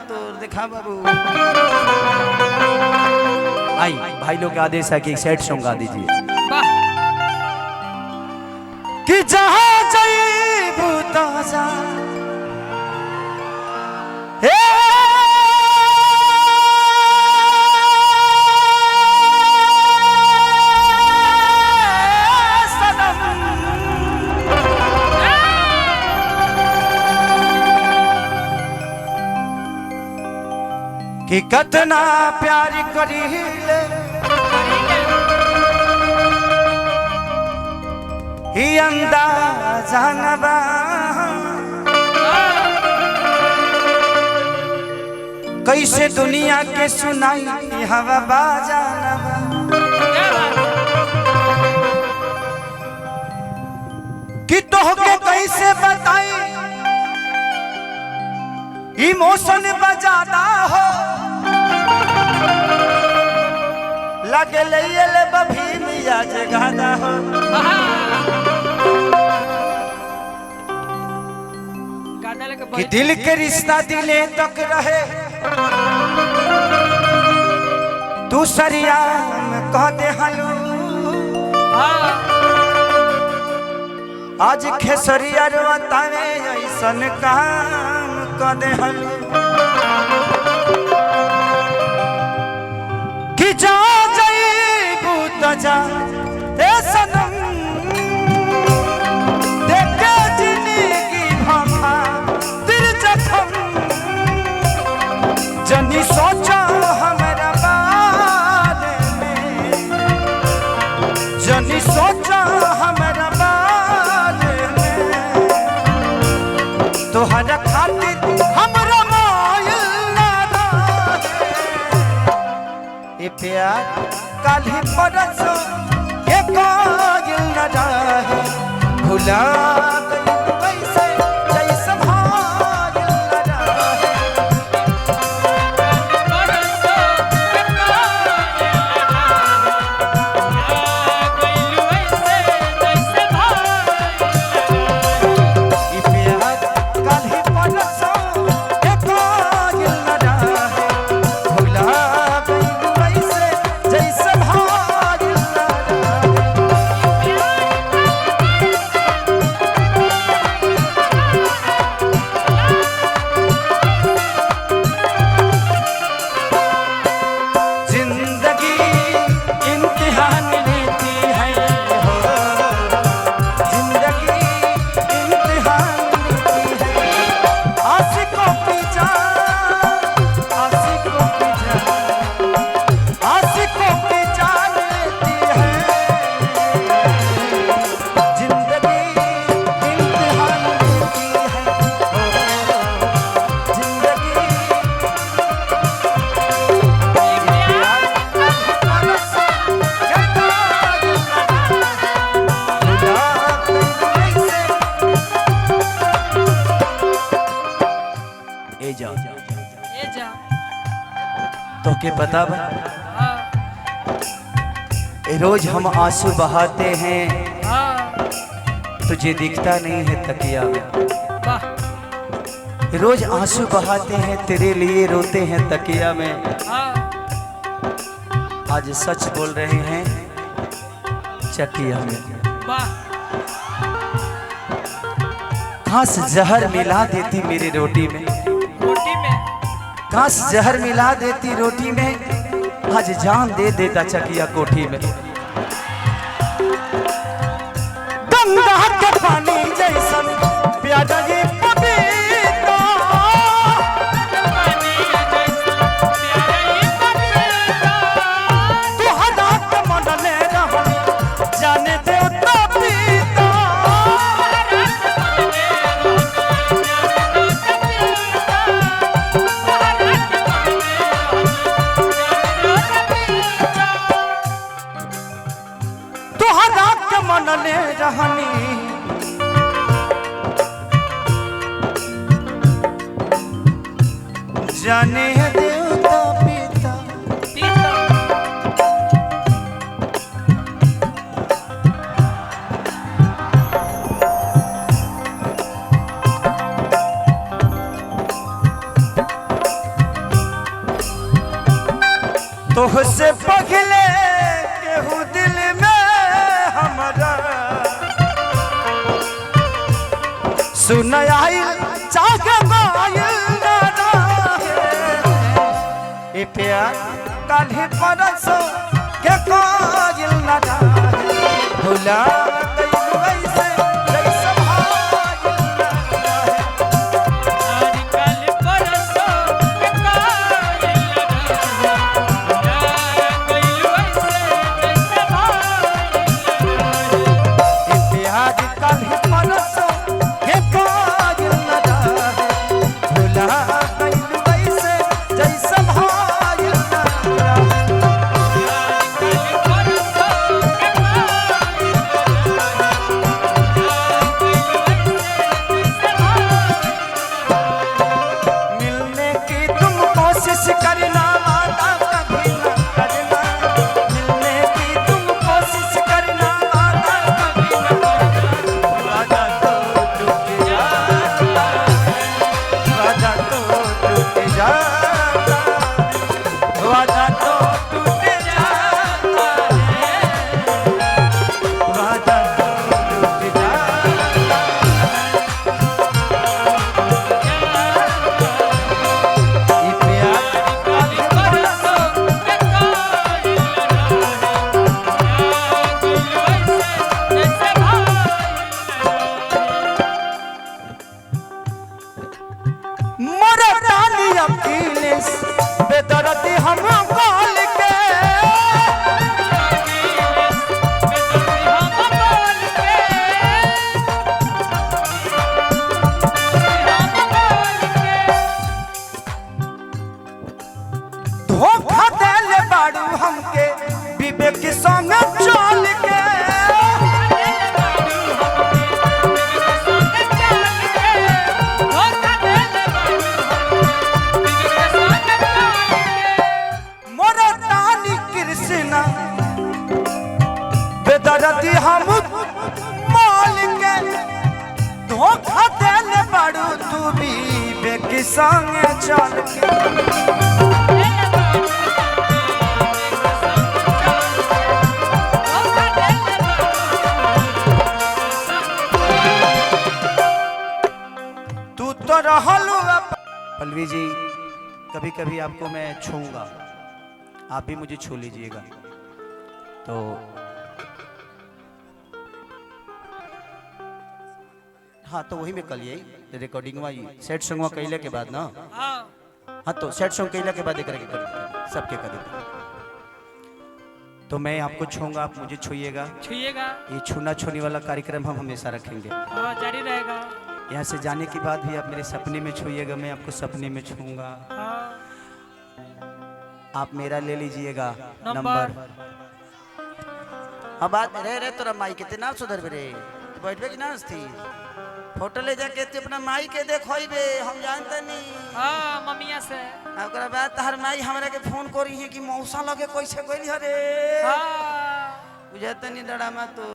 तो दिखा बाबू। आई भाई लोग का आदेश है कि एक सैड सॉन्ग गा दीजिए। कि जहाँ जाइबू ताजा कि कतना प्यार करीले ही अंदाजा न बा। कैसे दुनिया के सुनाई हवा बाजा न बा। कि तोहके कैसे बताई इमोशन बजादा हो लगे ले बभी मिया जगादा हो। कि दिल के रिश्ता दिले तक रहे तू सरिया में कह दे हलू। आज खेसरिया रोतावे ऐसन काम कह दे हलू। कि जा जाइबू तो जा ए सनम देखे जिंदगी भमा दिल जखम। जनी सोचा हमरा बारे में जनी सोचा हमरा बारे में तोहरा खातिर हमरा प्यार काली परसों ये कायल न रहे भुला गई वैसे जैसे भायल न रहे। ये प्यार काली परसों ये कायल न रहे भुला तो के पता बा रोज हम आंसू बहाते हैं तुझे दिखता नहीं है तकिया में। रोज आंसू बहाते हैं तेरे लिए रोते हैं तकिया में। आज सच बोल रहे हैं चकिया में। घास जहर मिला देती मेरी रोटी में घास जहर मिला देती रोटी में आज जान दे देता चकिया कोठी में। गंगा के पानी जैसन प्याजा जी पपीता तू हदा के मडले रहनी जाने दे उतना पीता। मनले रहनी जाने देवता पिता तोहसे पगले केहू दिल में हमारा सुन आइल चाह माइल ना ए प्यार काल्हि परसों के काजिल ना भुला धोखा देले बाड़ू हमके विवेक के संग चल के मोरा रानी कृष्णा बेदर्दी हम माल के धोखा देले बाड़ू तू विवेक के संग चल के पल्लवी जी कभी कभी आपको मैं छूऊंगा, आप भी मुझे छू लीजिएगा। तो हाँ तो वही में कल यही रिकॉर्डिंग सेट सॉन्ग कैले के बाद ना हाँ तो सेट सॉन्ग कैले के बाद कर सबके कर तो मैं आपको छूऊंगा, आप मुझे छूइएगा। ये छूना छूने वाला कार्यक्रम हम हमेशा रखेंगे, जारी रहेगा। यहाँ से जाने के बाद भी आप मेरे सपने में छूइएगा, मैं आपको सपने में छूऊंगा। आप मेरा ले लीजिएगा नंबर। अब बात रहे तोरा माई कितना सुधर रे बैठबे कि ना थी फोटो ले जाके अपना माई के देखोइबे हम जानते नहीं। हां मम्मिया से ओकरा बाद तहर माई हमरा के फोन करी है कि मौसा लगे कैसे गइल रे। हां बुझाते नहीं डरामा तो